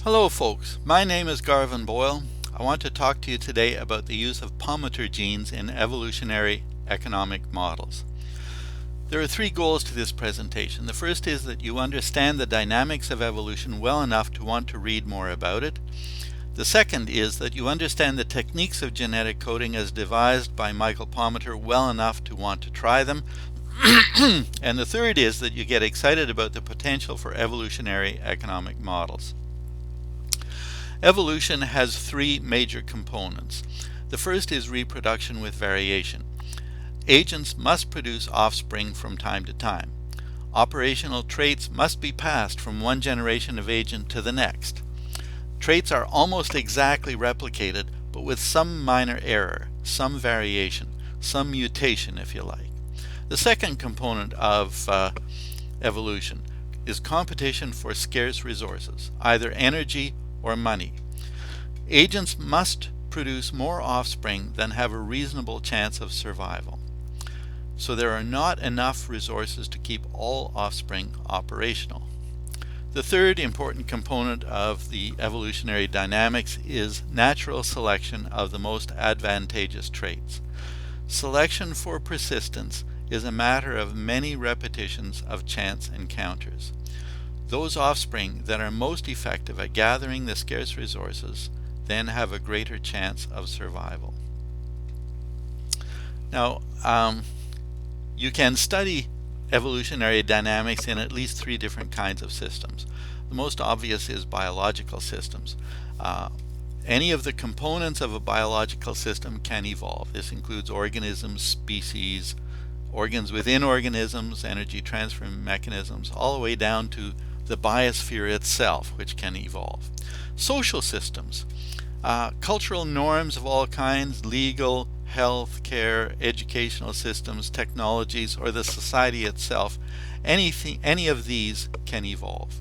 Hello folks, my name is Garvin Boyle. I want to talk to you today about the use of Palmiter genes in evolutionary economic models. There are three goals to this presentation. The first is that you understand the dynamics of evolution well enough to want to read more about it. The second is that you understand the techniques of genetic coding as devised by Michael Palmiter well enough to want to try them. And the third is that you get excited about the potential for evolutionary economic models. Evolution has three major components. The first is reproduction with variation. Agents must produce offspring from time to time. Operational traits must be passed from one generation of agent to the next. Traits are almost exactly replicated, but with some minor error, some variation, some mutation if you like. The second component of evolution is competition for scarce resources, either energy or money. Agents must produce more offspring than have a reasonable chance of survival. So there are not enough resources to keep all offspring operational. The third important component of the evolutionary dynamics is natural selection of the most advantageous traits. Selection for persistence is a matter of many repetitions of chance encounters. Those offspring that are most effective at gathering the scarce resources then have a greater chance of survival. Now, you can study evolutionary dynamics in at least three different kinds of systems. The most obvious is biological systems. Any of the components of a biological system can evolve. This includes organisms, species, organs within organisms, energy transfer mechanisms, all the way down to the biosphere itself, which can evolve. Social systems, cultural norms of all kinds, legal, health, care, educational systems, technologies, or the society itself, any of these can evolve.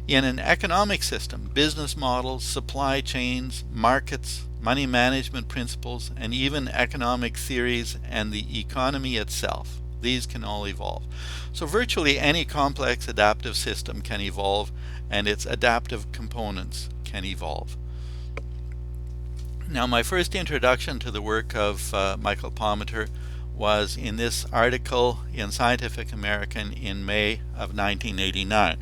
In an economic system, business models, supply chains, markets, money management principles, and even economic theories and the economy itself, these can all evolve. So virtually any complex adaptive system can evolve, and its adaptive components can evolve. Now, my first introduction to the work of Michael Palmiter was in this article in Scientific American in May of 1989.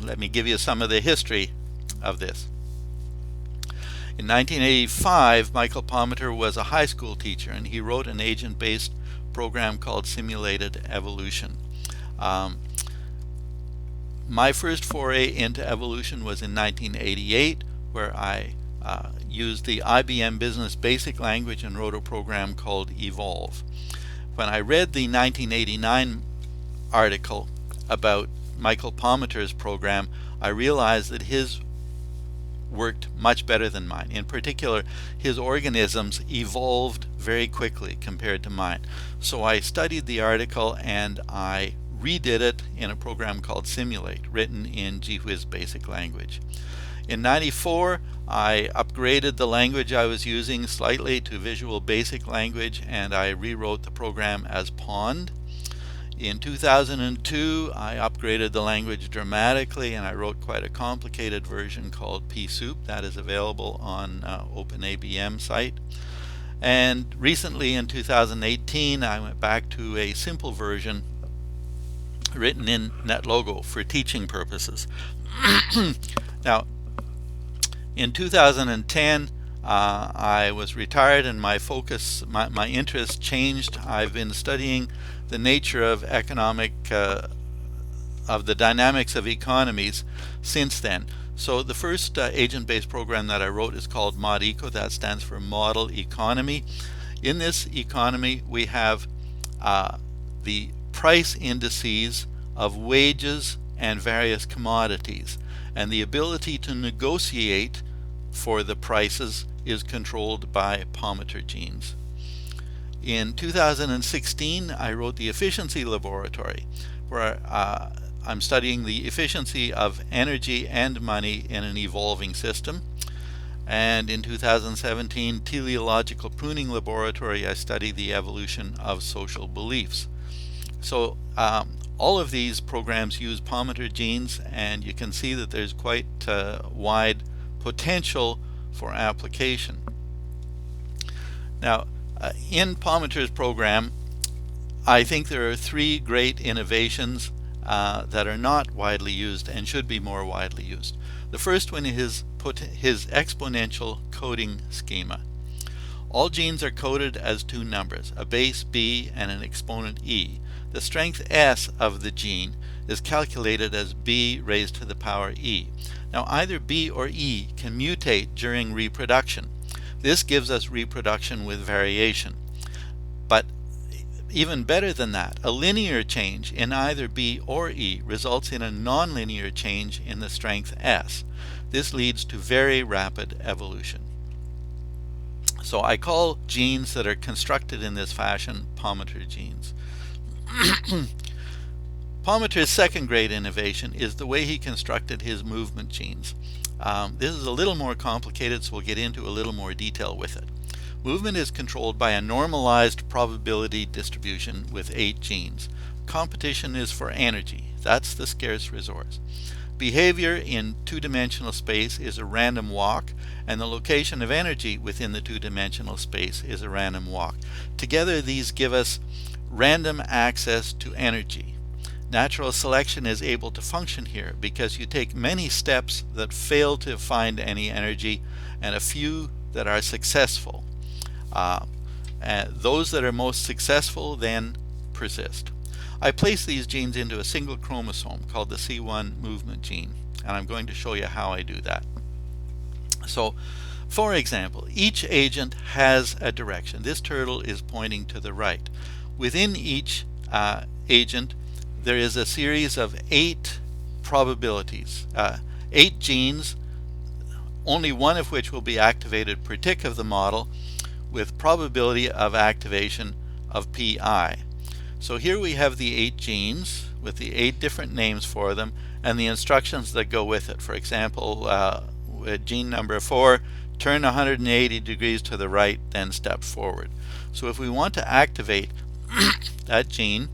Let me give you some of the history of this. In 1985, Michael Palmiter was a high school teacher, and he wrote an agent-based program called Simulated Evolution. My first foray into evolution was in 1988, where I used the IBM Business Basic Language and wrote a program called Evolve. When I read the 1989 article about Michael Palmiter's program, I realized that his worked much better than mine. In particular, his organisms evolved very quickly compared to mine. So I studied the article and I redid it in a program called Simulate, written in GWhiz Basic Language. In '94, I upgraded the language I was using slightly to Visual Basic Language, and I rewrote the program as Pond. In 2002, I upgraded the language dramatically, and I wrote quite a complicated version called PSoup that is available on OpenABM site. And recently in 2018, I went back to a simple version written in NetLogo for teaching purposes. Now, in 2010, I was retired, and my focus, my interest changed. I've been studying the nature of of the dynamics of economies since then. So the first agent-based program that I wrote is called ModEco. That stands for Model Economy. In this economy, we have the price indices of wages and various commodities, and the ability to negotiate for the prices is controlled by Palmiter genes. In 2016, I wrote the Efficiency Laboratory, where I'm studying the efficiency of energy and money in an evolving system. And in 2017, Teleological Pruning Laboratory, I studied the evolution of social beliefs. So all of these programs use Palmiter genes, and you can see that there's quite wide potential for application. Now, in Palmiter's program, I think there are three great innovations that are not widely used and should be more widely used. The first one is his exponential coding schema. All genes are coded as two numbers, a base B and an exponent E. The strength S of the gene is calculated as B raised to the power E. Now either B or E can mutate during reproduction. This gives us reproduction with variation. But even better than that, a linear change in either B or E results in a nonlinear change in the strength S. This leads to very rapid evolution. So I call genes that are constructed in this fashion Palmiter genes. Palmiter's second great innovation is the way he constructed his movement genes. This is a little more complicated, so we'll get into a little more detail with it. Movement is controlled by a normalized probability distribution with 8 genes. Competition is for energy. That's the scarce resource. Behavior in two-dimensional space is a random walk, and the location of energy within the two-dimensional space is a random walk. Together these give us random access to energy. Natural selection is able to function here because you take many steps that fail to find any energy and a few that are successful. Those that are most successful then persist. I place these genes into a single chromosome called the C1 movement gene, and I'm going to show you how I do that. So, for example, each agent has a direction. This turtle is pointing to the right. Within each agent, there is a series of 8 probabilities, 8 genes, only one of which will be activated per tick of the model, with probability of activation of pi. So here we have the 8 genes with the 8 different names for them and the instructions that go with it. For example, gene number 4, turn 180 degrees to the right, then step forward. So if we want to activate that gene,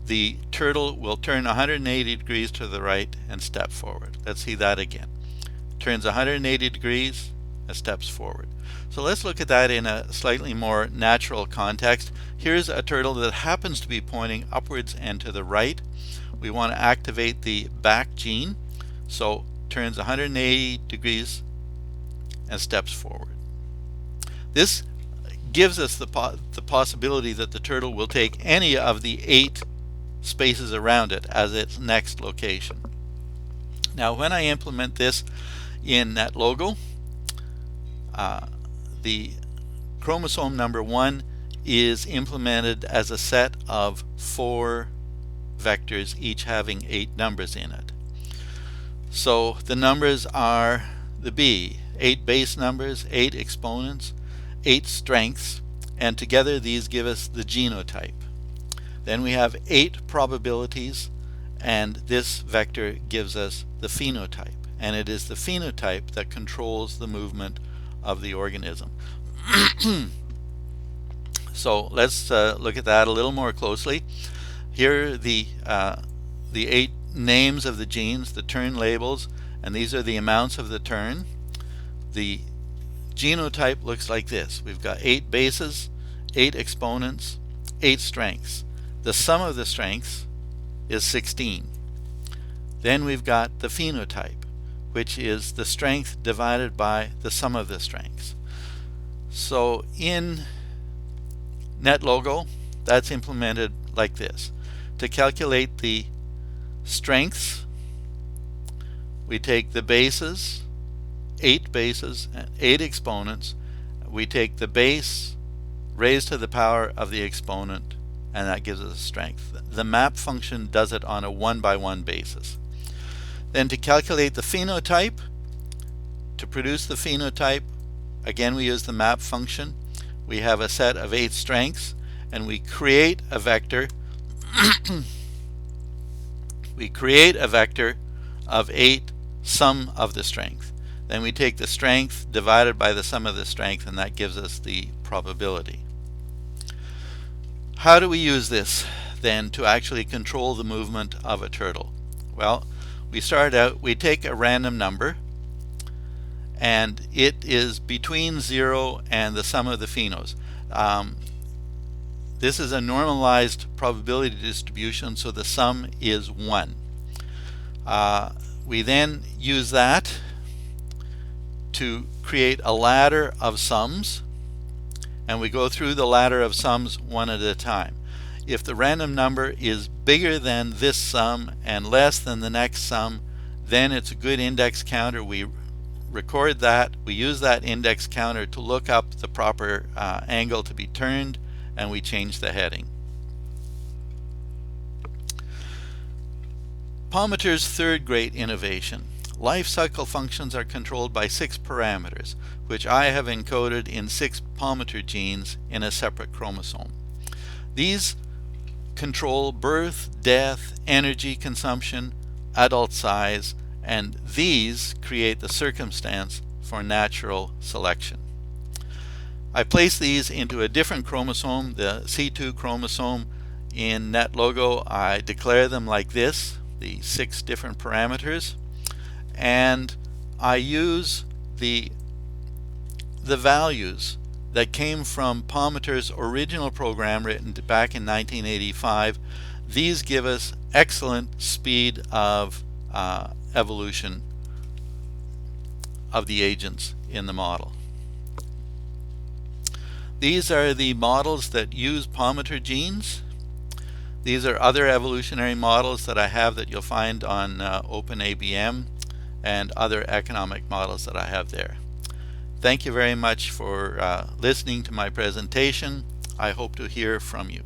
the turtle will turn 180 degrees to the right and step forward. Let's see that again. Turns 180 degrees and steps forward. So let's look at that in a slightly more natural context. Here's a turtle that happens to be pointing upwards and to the right. We want to activate the back gene, so turns 180 degrees and steps forward. This gives us the possibility that the turtle will take any of the 8 spaces around it as its next location. Now when I implement this in NetLogo, the chromosome number 1 is implemented as a set of 4 vectors, each having 8 numbers in it. So the numbers are the B, 8 base numbers, 8 exponents, 8 strengths, and together these give us the genotype. Then we have 8 probabilities, and this vector gives us the phenotype, and it is the phenotype that controls the movement of the organism. So let's look at that a little more closely. Here are the 8 names of the genes, the turn labels, and these are the amounts of the turn. The genotype looks like this. We've got 8 bases, 8 exponents, 8 strengths. The sum of the strengths is 16. Then we've got the phenotype, which is the strength divided by the sum of the strengths. So in NetLogo, that's implemented like this. To calculate the strengths, we take the bases, 8 bases and 8 exponents. We take the base raised to the power of the exponent, and that gives us a strength. The map function does it on a 1-by-1 basis. Then to calculate the phenotype, to produce the phenotype, again we use the map function. We have a set of 8 strengths, and we create a vector we create a vector of 8 sum of the strength. Then we take the strength divided by the sum of the strength, and that gives us the probability. How do we use this than to actually control the movement of a turtle? Well, we start out, we take a random number, and it is between 0 and the sum of the phenos. This is a normalized probability distribution, so the sum is 1. We then use that to create a ladder of sums, and we go through the ladder of sums one at a time. If the random number is bigger than this sum and less than the next sum, then it's a good index counter. We record that. We use that index counter to look up the proper angle to be turned, and we change the heading. Palmiter's third great innovation. Life cycle functions are controlled by 6 parameters, which I have encoded in 6 Palmiter genes in a separate chromosome. These control birth, death, energy consumption, adult size, and these create the circumstance for natural selection. I place these into a different chromosome, the C2 chromosome. In NetLogo, I declare them like this, the 6 different parameters, and I use the values that came from Palmiter's original program written back in 1985. These give us excellent speed of evolution of the agents in the model. These are the models that use Palmiter genes. These are other evolutionary models that I have that you'll find on OpenABM, and other economic models that I have there. Thank you very much for listening to my presentation. I hope to hear from you.